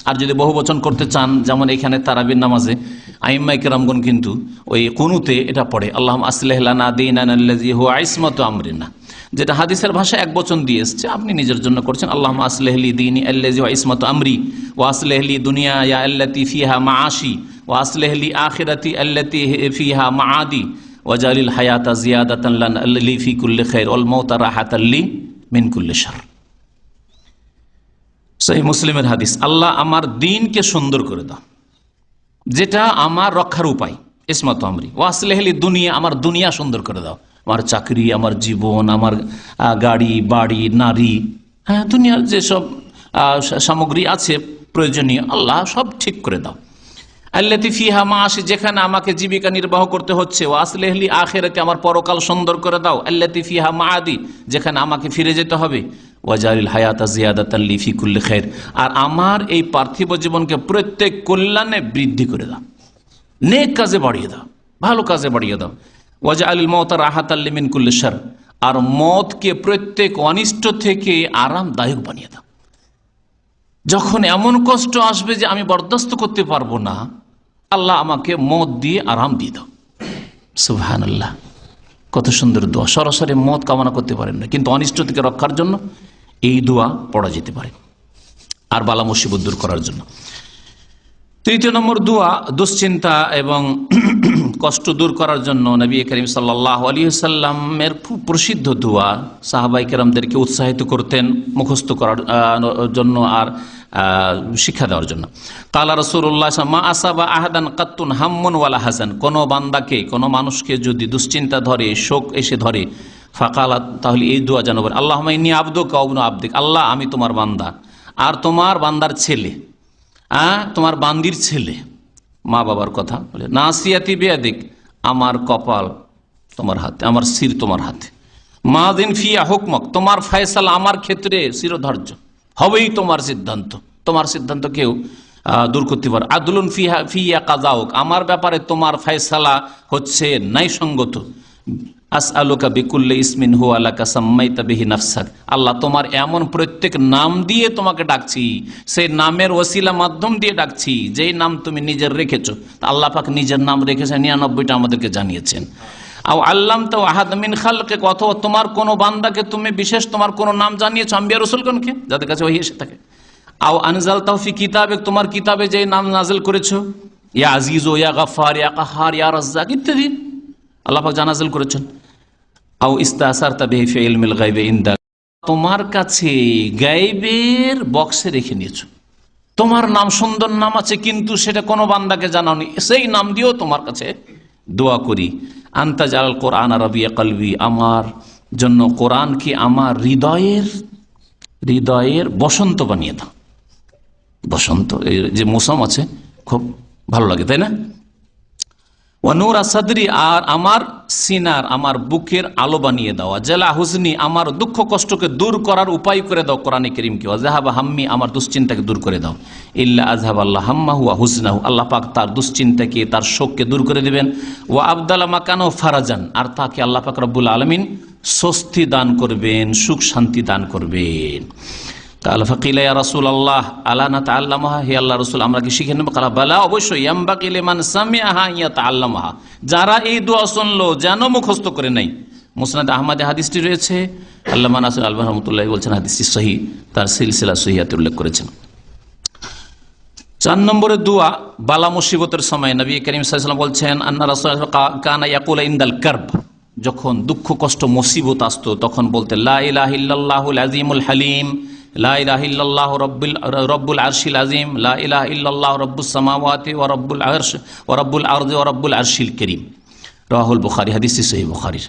A: আর যদি বহুবচন করতে চান, যেমন এখানে তারাবির নামাজে আইম্মায়ে কেরামগণ কিন্তু ওই কুনুতে এটা পড়ে, আল্লাহুম্মা আসলিহ লানা দীনানা আল্লাযী হুয়া ইসমাতু আমরিনা, যেটা হাদিসের ভাষায় এক বচন দিয়ে এসছে, আপনি নিজের জন্য করছেন, আল্লাহুম্মা আসলিহ লি দীনি আল্লাযী হুয়া ইসমাতু আমরি ওয়া আসলিহ লি দুনিয়ায়া আল্লাতী ফিহা মাআশি ওয়া আসলিহ লি আখিরাতি আল্লাতী ফিহা মাআদি ওয়াজআলিল হায়াতা জিয়াদাতান লি ফি কুল্লি খাইর ওয়াল মাউতা রাহাতান লি মিন কুল্লি শার। সহিহ মুসলিমের হাদিস, আল্লাহ আমার দিনকে সুন্দর করে দাও, যেটা আমার রক্ষার উপায়, ইসমাতু আমরি। ওয়া আসলিহ লি দুনিয়া, আমার দুনিয়া সুন্দর করে দাও, আমার চাকরি, আমার জীবন, আমার গাড়ি বাড়ি নারী, হ্যাঁ দুনিয়ার যেসব সামগ্রী আছে প্রয়োজনীয়, আল্লাহ সব ঠিক করে দাও। আল্লাতী ফিহা মাআশি, যেখানে আমাকে জীবিকা নির্বাহ করতে হচ্ছে। ওয়া আসলিহ লি আখিরাতি, আমার পরকাল সুন্দর করে দাও। আল্লাতী ফিহা মাআদি, যেখানে আমাকে ফিরে যেতে হবে। ওয়াজআলিল হায়াতা জিয়াদাতান লি ফি কুল্লি খাইর, আর আমার এই পার্থিব জীবনকে প্রত্যেক কল্যাণে বৃদ্ধি করে দাও, নেক কাজে বাড়িয়ে দাও, ভালো কাজে বাড়িয়ে দাও। ওয়াজআলিল মাউতা রাহাতান লি মিন কুল্লি শার, আর মওতকে প্রত্যেক অনিষ্ট থেকে আরামদায়ক বানিয়ে দাও। যখন এমন কষ্ট আসবে যে আমি বরদাস্ত করতে পারবো না, আল্লাহ আমাকে মওত দিয়ে আরাম দিয়ে দাও। সুবহানাল্লাহ, কত সুন্দর দোয়া। সরাসরি মওত কামনা করতে পারেন না, কিন্তু অনিষ্ট থেকে রক্ষার জন্য এই দোয়া পড়া যেতে পারে, আর বালা মুসিবত দূর করার জন্য। তৃতীয় নম্বর দোয়া, দুশ্চিন্তা এবং কষ্ট দূর করার জন্য নবী করিম সাল্লাল্লাহু আলাইহি ওয়াসাল্লামের খুব প্রসিদ্ধ দোয়া, সাহাবায়ে কেরামদেরকে উৎসাহিত করতেন মুখস্থ করার জন্য আর শিক্ষা দেওয়ার জন্য। কালা রাসূলুল্লাহ মা আসাবা আহাদান কাত্তুন হাম্মুন ওয়ালা হাসান, কোনো বান্দাকে, কোনো মানুষকে যদি দুশ্চিন্তা ধরে, শোক এসে ধরে, ফাকালাত, তাহলে এই দোয়া যেন বলে, আল্লাহুম্মা ইন্নী আবদুকা ওয়া ইবনু আবদিক, আল্লাহ আমি তোমার বান্দা আর তোমার বান্দার ছেলে, তোমার বান্দির ছেলে। মা বাবার কথা বলে, নাসিয়াতি বিয়াদিক, আমার কপাল তোমার হাতে, আমার শির তোমার হাতে। মাদিন ফিয়া হুকমক, তোমার ফয়সালা আমার ক্ষেত্রে শিরোধার্য, হবেই তোমার সিদ্ধান্ত, তোমার সিদ্ধান্ত কেউ দূর করতে পারে। আদলুন ফিয়া কাযাউক, আমার ব্যাপারে তোমার ফয়সালা হচ্ছে ন্যায়সঙ্গত। আসআলুকা বিকুল্লি ইসমিন হুয়া লাকা সাম্মাইতা বিহি নাফসাক, আল্লাহ তোমার এমন প্রত্যেক নাম দিয়ে তোমাকে ডাকছি, সেই নামের ওসিলা মাধ্যম দিয়ে ডাকছি যেই নাম তুমি নিজের রেখেছো। আল্লাহ পাক নিজের নাম রেখেছেন 99টা, আমাদেরকে জানিয়েছেন। আও আল্লামতা আহাদ মিন খালকিক, অথবা তোমার কোনো বান্দাকে তুমি বিশেষ তোমার কোনো নাম জানিয়েছো, আম্বিয়া রাসূলগণকে যাদের কাছে ওহী এসে থাকে। আও আনজালতাহু ফি কিতাবিক, তোমার কিতাবে যে নাম নাযিল করেছো, ইয়া আজিজ ও ইয়া গাফফার ইয়া কাহ্হার ইয়া রাজ্জাক ইত্যাদি আল্লাহ পাক নাযিল করেছেন। আও ইস্তাসারতা বিহি ফি ইলমিল গায়বি ইনদাক, তোমার কাছে গায়বের বক্সে রেখে নিয়েছো, তোমার নাম সুন্দর নাম আছে কিন্তু সেটা কোনো বান্দাকে জানাওনি, সেই নাম দিয়েও তোমার কাছে দোয়া করি। আনতা জালাল কোরআন রাবিয়া কলবি, আমার জন্য কোরআনকে আমার হৃদয়ের বসন্ত বানিয়ে দাও। বসন্ত, এই যে মৌসুম আছে খুব ভালো লাগে, তাই না? ওয়ানুর আসাদরি, আর আমার সিনার, আমার বুকের আলো বানিয়ে দেওয়া। জেলা হুজনি, আমার দুঃখ কষ্টকে দূর করার উপায় করে দাও কোরআনে কারীমকে। ওয়াজাহাবা হাম্মি, আমার দুশ্চিন্তাকে দূর করে দাও। ইল্লা আযহাব আল্লাহ হাম্মাহু ওয়া হুজনাহু, আল্লাহ পাক তার দুশ্চিন্তাকে, তার শোককে দূর করে দিবেন। ওয়া আবদালা মাকানাহু ফারাজান, আর তাকে আল্লাহ পাক রব্বুল আলামিন স্বস্তি দান করবেন, সুখ শান্তি দান করবেন। কাল ফাকিলা ইয়া রাসূলুল্লাহ আলা নাতাআল্লামুহা, হে আল্লাহর রাসূল আমরা কি শিখে নেব? কালা বালা, অবশ্যই, ইয়ামবাগি লিমান সামিআহা ইয়াতাআল্লামুহা, যারা এই দোয়া শুনলো যেন মুখস্থ করে নেয়। মুসনাদ আহমদে হাদিসটি রয়েছে। আল্লামা নাসির আলবানী রাহমাতুল্লাহ বলছেন হাদিসটি সহিহ, তার সিলসিলা সহিহাতে উল্লেখ করেছেন। 4 নম্বরের দোয়া বালা মুসিবতের সময়। নবী করিম সাল্লাল্লাহু আলাইহি ওয়াসাল্লাম বলছেন আন্না রাসূলুল্লাহ কানা ইয়াকুলু ইনদাল কারব, যখন দুঃখ কষ্ট মুসিবত আসতো তখন বলতে লা ইলাহা ইল্লাল্লাহুল আযীমুল হালিম, লা ইলাহা ইল্লাল্লাহু রব্বুল আরশিল আযীম, লা ইলাহা ইল্লাল্লাহু রব্বুস সামাওয়াতি ওয়া রব্বুল আরশ ওয়া রব্বুল আরদি ওয়া রব্বুল আরশিল কারীম। রাওয়াহুল বুখারী, হাদিসটি সহিহ বুখারীর।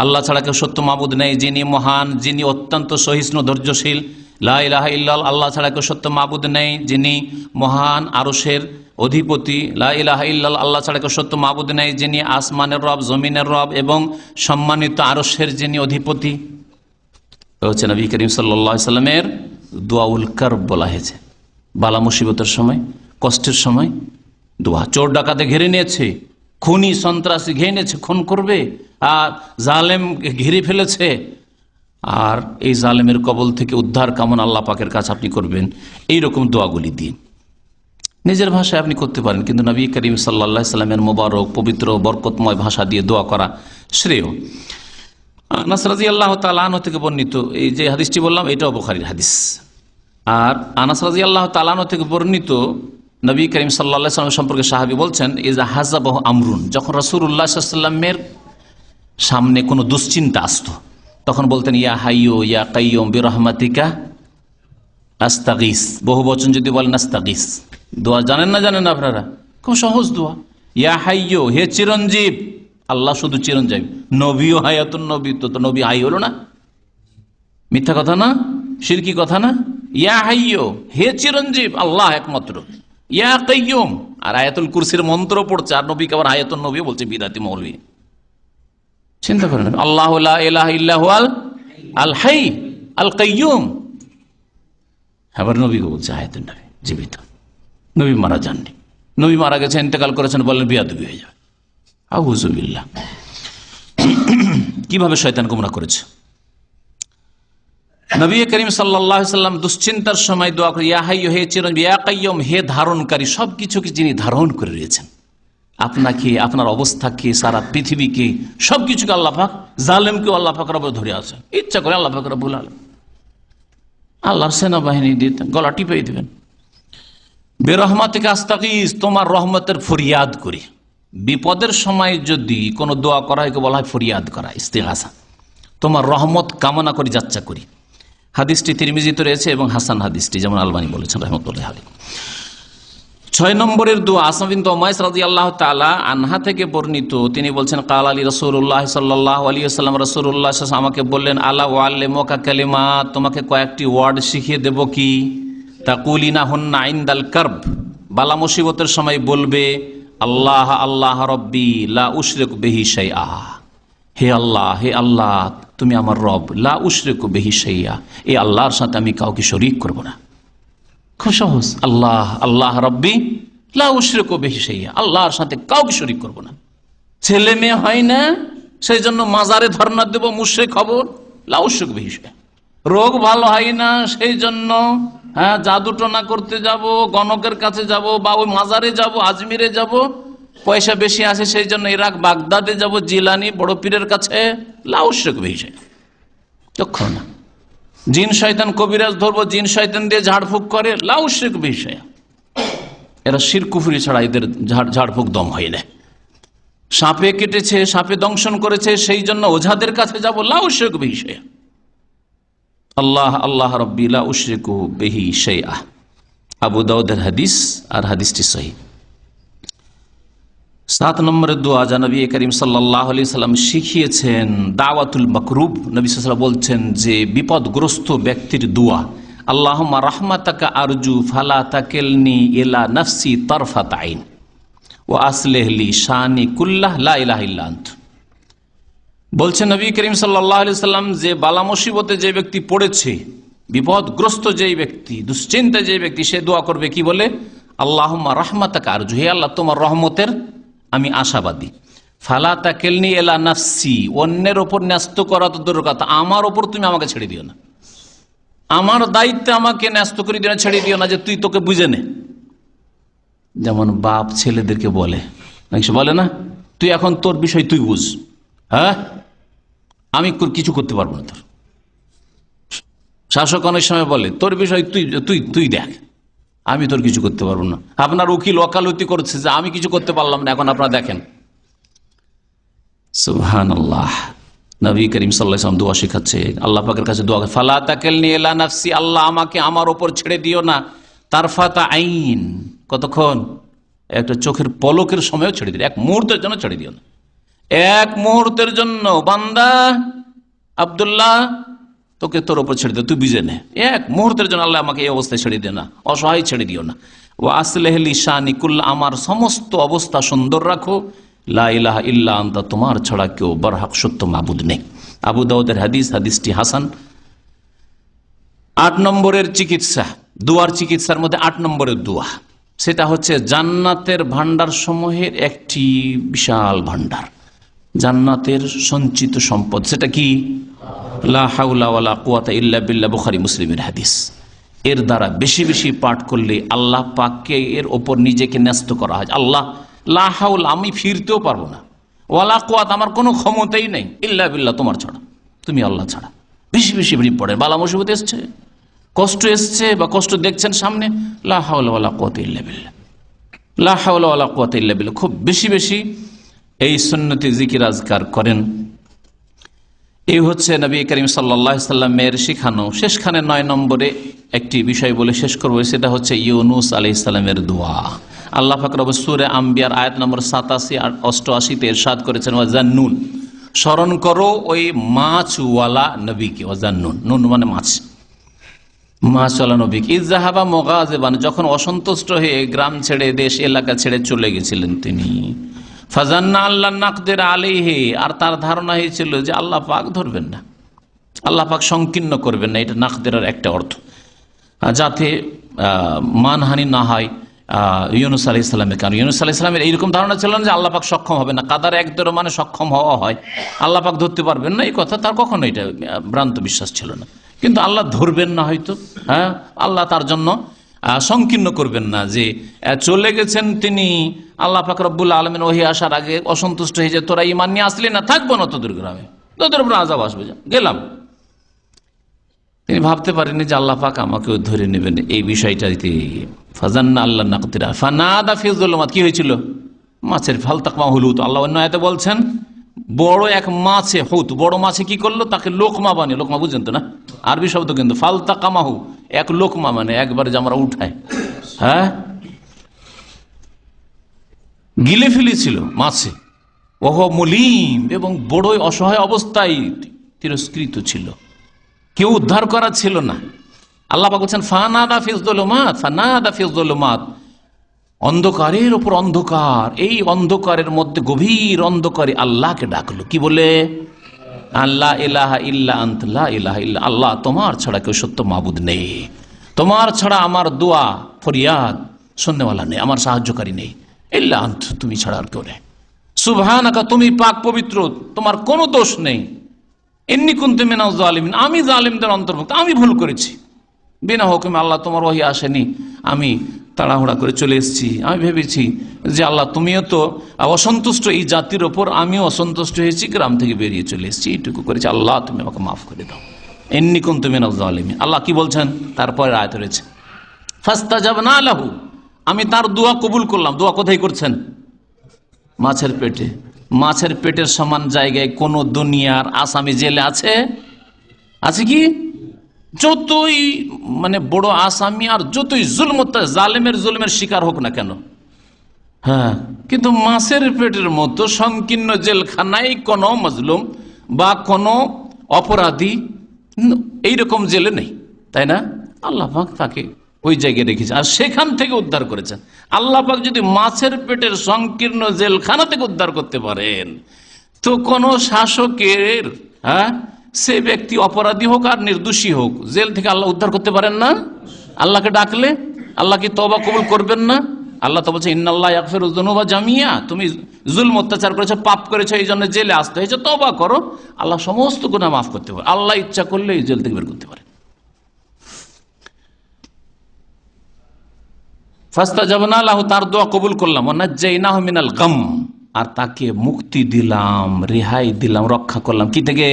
A: আল্লাহ ছাড়া কেউ সত্য মাবুদ নেই, যিনি মহান, যিনি অত্যন্ত সহিষ্ণু ধৈর্যশীল। লা ইলাহা ইল্লাল্লাহ, আল্লাহ ছাড়া কেউ সত্য মাবুদ নেই, যিনি মহান, আরশের অধিপতি। লা ইলাহা ইল্লাল্লাহ, আল্লাহ ছাড়া কেউ সত্য মাবুদ নেই, যিনি আসমানের রব, জমিনের রব এবং সম্মানিত আরশের যিনি অধিপতি। হচ্ছে নবী করিম সাল্লাল্লাহু আলাইহি সাল্লামের দোয়াউল কারব বলা হয়েছে। বালা মুসিবতের সময়, কষ্টের সময় দোয়া। চোর ডাকাতে ঘিরে নিয়েছে, খুনি সন্ত্রাসী ঘিরে নিয়েছে, খুন করবে, আর জালেম ঘিরে ফেলেছে, আর এই জালেমের কবল থেকে উদ্ধার কামনা আল্লাহ পাকের কাছে আপনি করবেন। এইরকম দোয়াগুলি দিয়ে নিজের ভাষায় আপনি করতে পারেন, কিন্তু নবী করিম সাল্লাল্লাহু আলাইহি সাল্লামের মোবারক পবিত্র বরকতময় ভাষা দিয়ে দোয়া করা শ্রেয়। আনাস রাদিয়াল্লাহু তাআলা আনহু থেকে বর্ণিত, এই যে হাদিসটি বললাম এটাও বুখারীর হাদিস। আর আনাস রাদিয়াল্লাহু তাআলা আনহু থেকে বর্ণিত নবী করিম সাল্লাল্লাহু আলাইহি সাল্লাম সম্পর্কে সাহাবী বলছেন, ইজা হাযাবাহু আমরুন, যখন রাসূলুল্লাহ সাল্লাল্লাহু আলাইহি ওয়াসাল্লামের সামনে কোনো দুশ্চিন্তা আসতো তখন বলতেন ইয়া হাইয়্যু ইয়া কাইয়্যুম বিরহমাতিকা আস্তাগীস। বহু বচন যদি বলেন আস্তাগীস। দোয়া জানেন না আপনারা? খুব সহজ দোয়া। ইয়া হাইয়্যু, হে চিরঞ্জীব। আল্লাহ শুধু চিরঞ্জীব, নবীও হায়াতুন নবী, তো নবী হাই হলো না? মিথ্যা কথা না, শিরকি কথা না? ইয়া হাইয়্যু, হে চিরঞ্জীব, আল্লাহ একমাত্র। ইয়া কাইয়্যুম, আর আয়াতুল কুরসির মন্ত্র পড়ছে, আর নবীকে আবার আয়াতুন নবী বলছে বিদাতি মৌলভী। চিন্তা করেন, আল্লাহু লা ইলাহা ইল্লা হুয়াল আল হাই আল কাইয়্যুম। আবার নবীকে বলছে আয়াতুন নবী, জীবিত। নবী মারা যাননি, নবী মারা গেছে, ইন্তেকাল করেছেন, বললেন বিয়াদবি হয়ে যাবে। আউযু বিল্লাহ। কিভাবে শয়তান গোমরাহ করেছে। নবী করিম সাল্লাল্লাহু আলাইহি সাল্লাম দুশ্চিন্তার সময় দোয়া করে ইয়া হাইয়্যু, হে চিরঞ্জীব, ইয়া কাইয়্যুম, হে ধারণকারী, সবকিছুকে যিনি ধারণ করে রয়েছেন, আপনাকে, আপনার অবস্থাকে, সারা পৃথিবীকে, সবকিছুকে আল্লাহ পাক, জালেমকেও আল্লাহ পাক রব ধরে আছেন। ইচ্ছা করে আল্লাহ পাক রব্বুল আলামিন আল্লাহর সেনাবাহিনী দিয়ে গলা টিপে দিবেন। বেরহমাতিকা আস্তাগীস, তোমার রহমতের ফরিয়াদ করি। বিপদের সময় যদি কোনো দোয়া করা হয়, বলা হয় ফরিয়াদ করা, ইস্তিগাসা। তোমার রহমত কামনা করি, যাচ্ছা করি। হাদিসটি তিরমিজিতে রয়েছে এবং হাসান হাদিসটি, যেমন আলবানী বলেছেন রাহমাতুল্লাহি আলাইহি। 6 নম্বরের দোয়া আসমা বিনত উমাইস রাদিয়াল্লাহু তাআলা আনহা থেকে বর্ণিত। তিনি বলছেন কাল আলী রাসূলুল্লাহ সাল্লাল্লাহু আলাইহি ওয়াসাল্লাম, রাসূলুল্লাহ সাল্লাল্লাহু আলাইহি ওয়াসাল্লাম আমাকে বললেন আলা ওয়াল্লিমুকা কালিমাত, তোমাকে কয়েকটি ওয়ার্ড শিখিয়ে দেব কি। তাকুলিনা হুন্না ইনদাল কারব, বালা মুসিবতের সময় বলবে আল্লাহ আল্লাহ রব্বি লা উশরিকু বিহি শাইআ, হে আল্লাহ, হে আল্লাহ তুমি আমার রব, লা উশরিকু বিহি শাইআ, এই আল্লাহর সাথে আমি কাউকে শরীক করব না। খুব সহজ। আল্লাহ আল্লাহ রব্বি লা উশরিকু বিহি শাইআ, আল্লাহর সাথে কাউকে শরীক করব না। ছেলে মেয়ে হয় না, সেই জন্য মাজারে ধর্ণা দেব, মুশরিক হব, লা উশরিকু বিহি শাইআ। রোগ ভালো হয় না, সেই জন্য জাদু টোনা করতে যাব, গণকের কাছে যাব, বা ওই মাজারে যাব, আজমিরে যাব, পয়সা বেশি আছে সেই জন্য ইরাক বাগদাদে যাব, জিলানি বড় পীরের কাছে, লা উশরিকু বিহি শাইআ। তখন না। জিন শয়তান কবিরাজ ধরবো, জিন শয়তান দিয়ে ঝাড়ফুঁক করে, লা উশরিকু বিহি শাইআ। এরা শিরক কুফরি ছাড়া এদের ঝাড়ফুঁক দম হয় না। সাপে কেটেছে, সাপে দংশন করেছে, সেই জন্য ওঝাদের কাছে যাব, লা উশরিকু বিহি শাইআ। আল্লাহ আল্লাহ রব্বি লা উশরিকু বিহি শাইআ। আবু দাউদের হাদিস, আর হাদিসটি সহিহ। 7 নম্বরের দোয়া যা নবী করিম সাল্লাল্লাহু আলাইহি সাল্লাম শিখিয়েছেন, দাওয়াতুল মাকরুব। নবী সাল্লাল্লাহু আলাইহি ওয়াসাল্লাম বলছেন যে বিপদগ্রস্ত ব্যক্তির দোয়া, আল্লাহুম্মা রাহমাতাকা আরজু ফালা তাকিলনি ইলা নাফসি তারফাত আইন ওয়া আসলিহ লি শানি কুল্লাহ লা ইলাহা ইল্লা আনত। বলছেন নবী করিম সাল্লাল্লাহু আলাইহি সাল্লাম যে বালা মুসিবতে যে ব্যক্তি পড়েছে, বিপদগ্রস্ত যেই ব্যক্তি, দুশ্চিন্তা যে ব্যক্তি, সে দোয়া করবে কি বলে, আল্লাহুম্মা রাহমাতাকা আরজু, হে আল্লাহ তোমার রহমতের আমি আশাবাদী, ফালা তাকিলনি ইলা নাফসি, অন্যের ওপর ন্যস্ত করা তো দূরের কথা, আমার ওপর তুমি আমাকে ছেড়ে দিও না। আমার দায়িত্বে আমাকে ন্যস্ত করে দিও না, ছেড়ে দিও না যে তুই তোকে বুঝে নে। যেমন বাপ ছেলেদেরকে বলে, বলে না, তুই এখন তোর বিষয় তুই বুঝ, হ্যাঁ আমি কিছু করতে পারবো না। তোর শাসক অনেক সময় বলে তোর বিষয় তুই তুই তুই দেখ, আমি তোর কিছু করতে পারবো না। আপনার উকিল ওকালতি করছে যে আমি কিছু করতে পারলাম না, এখন আপনারা দেখেন। সুবহানাল্লাহ। নবী করিম সাল্লাল্লাহু আলাইহি ওয়াসাল্লাম দোয়া শেখাচ্ছে, আল্লাহ পাকের কাছে দোয়া, ফালা তাকিলনি ইলা নাফসি, আল্লাহ আমাকে আমার ওপর ছেড়ে দিও না তারফাতা আইন, কতক্ষণ, একটা চোখের পলকের সময়ও ছেড়ে দিও, এক মুহূর্তের জন্য ছেড়ে দিও না, এক মুহূর্তের জন্য। বান্দা আব্দুল্লাহ তোকে তোর ওপর ছেড়ে দিও, তুই বুঝে নে, এক মুহূর্তের জন্য আল্লাহ আমাকে এই অবস্থায় ছেড়ে দিও না, অসহায় ছেড়ে দিও না। ও আসলেহ লিসানি কুল্লা, আমার সমস্ত অবস্থা সুন্দর রাখো, লা ইলাহা ইল্লা আনতা, তোমার ছাড়া কেউ বরহক সত্য মাবুদ নেই। আবু দাউদের হাদিস, হাদিসটি হাসান। 8 নম্বরের চিকিৎসা, দুয়ার চিকিৎসার মধ্যে 8 নম্বরের দোয়া, সেটা হচ্ছে জান্নাতের ভান্ডার সমূহের একটি বিশাল ভান্ডার, জান্নাতের সঞ্চিত সম্পদ, সেটা কি লা হাওলা ওয়ালা কুওয়াতা ইল্লা বিল্লাহ, বুখারী মুসলিমের হাদিস। এর দ্বারা বেশি বেশি পাঠ করলে আল্লাহ পাককে এর ওপর নিজেকে ন্যস্ত করা হয়। আল্লাহ লা হাওলা, আমি ফিরতেও পারবো না, ওয়ালা কুওয়াতা, আমার কোনো ক্ষমতাই নেই, ইল্লা বিল্লাহ, তোমার ছাড়া, তুমি আল্লাহ ছাড়া। বেশি বেশি পড়েন, বালা মুসিবত এসছে, কষ্ট এসছে বা কষ্ট দেখছেন সামনে, লা হাওলা ওয়ালা কুওয়াতা ইল্লা বিল্লাহ, লা হাওলা ওয়ালা কুওয়াতা ইল্লা বিল্লাহ, খুব বেশি বেশি এই সুন্নতি জিকির আজকার করেন। এই হচ্ছে নবী করিম সাল্লাল্লাহু আলাইহি সাল্লামের শিখানো। শেষখানে 9 নম্বরে একটি বিষয় বলে শেষ করবো, সেটা হচ্ছে ইউনুস আলাইহিস সালামের দোয়া। আল্লাহ পাক রব্বুল সূরা আম্বিয়ার আয়াত নম্বর 87 আর 88 ইরশাদ করেছেন, ওয়াজান্নুন, স্মরণ করো ওই মাছওয়ালা নবীকে, ওয়াজান্নুন, নুন মানে মাছ, মাছওয়ালা নবীকে, ইযহাবা মুগাযিবান, যখন অসন্তুষ্ট হয়ে গ্রাম ছেড়ে দেশ এলাকা ছেড়ে চলে গেছিলেন তিনি। ফাজান্না আল্লাহ নাকদির আলাইহি, আর তার ধারণা হয়েছিল যে আল্লাহ পাক ধরবেন না, আল্লাহ পাক সংকীর্ণ করবেন না, এটা নাকদিরের একটা অর্থ, যাতে মানহানি না হয় ইউনুস আলাইহিস সালামের। কারণ ইউনুস আলাইহিস সালামের এইরকম ধারণা ছিল না যে আল্লাহ পাক সক্ষম হবে না, কাদার একদর মানে সক্ষম হওয়া হয়, আল্লাহ পাক ধরতে পারবেন না, এই কথা তার কখনো এটা ভ্রান্ত বিশ্বাস ছিল না। কিন্তু আল্লাহ ধরবেন না হয়তো, হ্যাঁ, আল্লাহ তার জন্য সংকীর্ণ করবেন না, যে চলে গেছেন তিনি, আল্লাহ পাক রব্বুল আলামিন ওহী আসার আগে অসন্তুষ্ট হয়ে যে তোরা ঈমান নিয়ে আসলি না, থাকবো না তোদের গ্রামে, তোদের উপর আযাব আসবে, গেলাম। তিনি ভাবতে পারেননি যে আল্লাহ পাক আমাকেও ধরে নেবেন, এই বিষয়টাতে ফাজান্না আল্লাহ নাকদিরা ফানাদা ফি যুলুমাত, কি হয়েছিল, মাছের ফালতাকমা হুলুত, আল্লাহ অন্য আয়াতে বলছেন বড় এক মাছে, হুত বড় মাছে কি করলো, তাকে লোকমা বানিয়ে, লোকমা বুঝছেন তো না, আরবি শব্দ কিন্তু, ফালতাকামাহু এক লোকমা মানে একবারে যে আমরা উঠাই, হ্যাঁ, গিলে ফেলেছিল মাছে, ওহ মুলিম, এবং বড়ই অসহায় অবস্থায় তিরস্কৃত ছিল, কেউ উদ্ধার করা ছিল না। আল্লাহ পাক বলছেন ফানাদা ফি যুলুমাত, ফানাদা ফি যুলুমাত, অন্ধকারের উপর অন্ধকার, এই অন্ধকারের মধ্যে গভীর অন্ধকারে আল্লাহকে ডাকলো, কি বলে, আল্লাহ ইলাহা ইল্লা আনতা, লা ইলাহা ইল্লা আল্লাহ, তোমার ছাড়া কেউ সত্য মাবুদ নেই, তোমার ছাড়া আমার দোয়া ফরিয়াদ শুননেওয়ালা নেই, আমার সাহায্যকারী নেই, ইল্লা আন্ত, তুমি ছাড়া আর কেউ নেই, সুবহানাকা, তুমি পাক পবিত্র, তোমার কোনো দোষ নেই, ইন্নী কুনতু মিনাজ জালিমিন, আমি জালিমদের অন্তর্ভুক্ত, আমি ভুল করেছি, বিনা হুকুমে আল্লাহ তোমার ওহী আসেনি, আমি তাড়াহুড়া করে চলে এসেছি, আমি ভেবেছি যে আল্লাহ তুমিও তো অসন্তুষ্ট এই জাতির ওপর, আমিও অসন্তুষ্ট হয়েছি, গ্রাম থেকে বেরিয়ে চলে এসেছি, এইটুকু করেছি, আল্লাহ তুমি আমাকে মাফ করে দাও, ইন্নী কুনতু মিনাজ জালিমিন। আল্লাহ কি বলছেন, তারপরে আয়াত রয়েছে ফাস্তাজাবনা লাহু, আমি তার দোয়া কবুল করলাম। দোয়া কোথায় করছেন, মাছের পেটে, মাছের পেটের সমান জায়গায় কোন দুনিয়ার আসামি জেলে আছে, আছে কি, যতই মানে বড় আসামি আর যতই জালেমের জুলমের শিকার হোক না কেন, হ্যাঁ, কিন্তু মাছের পেটের মতো সংকীর্ণ জেলখানায় কোন মজলুম বা কোন অপরাধী এইরকম জেলে নেই, তাই না? আল্লাহ পাক তাকে ওই জায়গায় রেখেছে আর সেখান থেকে উদ্ধার করেছেন। আল্লাহ পাক যদি মাছের পেটের সংকীর্ণ জেলখানা থেকে উদ্ধার করতে পারেন, তো কোন শাসকের, হ্যাঁ, সে ব্যক্তি অপরাধী হোক আর নির্দোষী হোক, জেল থেকে আল্লাহ উদ্ধার করতে পারেন না? আল্লাহকে ডাকলে আল্লাহ কি তওবা কবুল করবেন না? আল্লাহ তো বলছে ইন্নাল্লাহ ইয়াগফিরুয যুনুবা জামিয়া, তুমি জুলম অত্যাচার করেছো, পাপ করেছো, এই জন্য জেলে আসতে হয়েছে, তওবা করো, আল্লাহ সমস্ত গুনাহ মাফ করতে পারে, আল্লাহ ইচ্ছা করলে এই জেল থেকে বের করতে পারে। ফাস্তাজাবনা লাহু, তার দোয়া কবুল করলাম, ওয়ানাজ্জাইনাহু মিনাল গাম, আর তাকে মুক্তি দিলাম, রেহাই দিলাম, রক্ষা করলাম কি থেকে?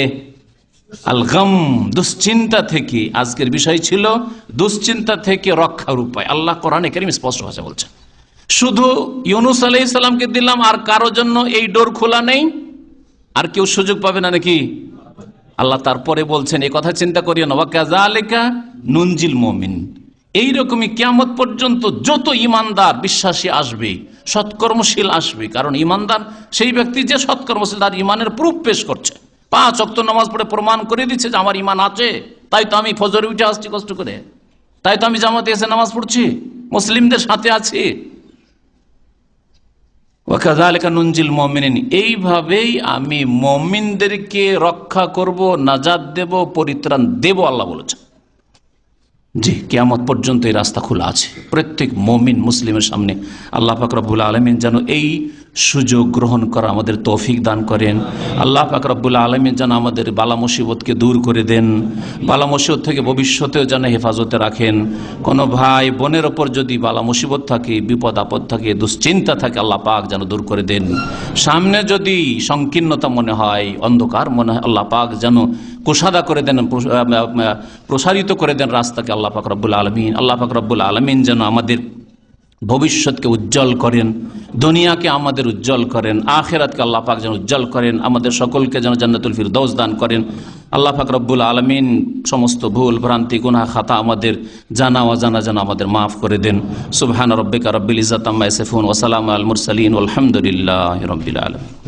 A: আল গাম, দুশ্চিন্তা থেকে। আজকের বিষয় ছিল দুশ্চিন্তা থেকে রক্ষার উপায়। আল্লাহ কোরআনে কারীম স্পষ্ট ভাষা বলছেন। শুধু ইউনূস আলাইহিস সালামকে দিলাম, আর কারো জন্য এই ডোর খোলা নেই, আর কেউ সুযোগ পাবে না নাকি? আল্লাহ তারপরে বলছেন, এই কথা চিন্তা করিও না, ওয়া কাযালিকা নুনজিল মুমিন, এইরকমই কিয়ামত পর্যন্ত যত ইমানদার বিশ্বাসী আসবে, সৎকর্মশীল আসবে। কারণ ইমানদার সেই ব্যক্তি যে সৎকর্মশীল, তার ইমানের প্রুফ পেশ করছে, 5 ওয়াক্ত নামাজ পড়ে প্রমাণ করে দিচ্ছে যে আমার ইমান আছে, তাই তো আমি ফজরে উঠে আসছি কষ্ট করে, তাই তো আমি জামাতে এসে নামাজ পড়ছি, মুসলিমদের সাথে আছি। ওয়া কাযালিকা নুনজিল মুমিনিন, এইভাবেই আমি মুমিনদেরকে রক্ষা করব, নাজাত দেব, পরিত্রাণ দেব, আল্লাহ বলেছেন। জি, কিয়ামত পর্যন্ত এই রাস্তা খোলা আছে প্রত্যেক মুমিন মুসলিমের সামনে। আল্লাহ পাক রব্বুল আলামিন যেন এই সুযোগ গ্রহণ করা আমাদের তৌফিক দান করেন। আল্লাহ পাক রব্বুল আলামিন যেন আমাদের বালা মুসিবতকে দূর করে দেন, বালা মুসিবত থেকে ভবিষ্যতেও যেন হেফাজতে রাখেন। কোনো ভাই বোনের ওপর যদি বালা মুসিবত থাকে, বিপদ আপদ থাকে, দুশ্চিন্তা থাকে, আল্লাহ পাক যেন দূর করে দেন। সামনে যদি সংকীর্ণতা মনে হয়, অন্ধকার মনে হয়, আল্লাহ পাক যেন কুশাদা করে দেন, প্রসারিত করে দেন রাস্তাকে। আল্লাহ পাক রব্বুল আলামিন, আল্লাহ পাক রব্বুল আলামিন যেন আমাদের ভবিষ্যৎকে উজ্জ্বল করেন, দুনিয়াকে আমাদের উজ্জ্বল করেন, আখিরাতকে আল্লাহ পাক যেন উজ্জ্বল করেন, আমাদের সকলকে যেন জান্নাতুল ফিরদৌস দান করেন। আল্লাহ পাক রব্বুল আলামিন সমস্ত ভুল ভ্রান্তি গুনাহ খাতা আমাদের জানা অজানা যেন আমাদের মাফ করে দেন। সুবহান রাব্বিকা রাব্বিল ইজ্জাতি আম্মা ইয়াসিফুন ওয়া সালামুন আলাল মুরসালিন ওয়ালহামদুলিল্লাহি রাব্বিল আলামিন।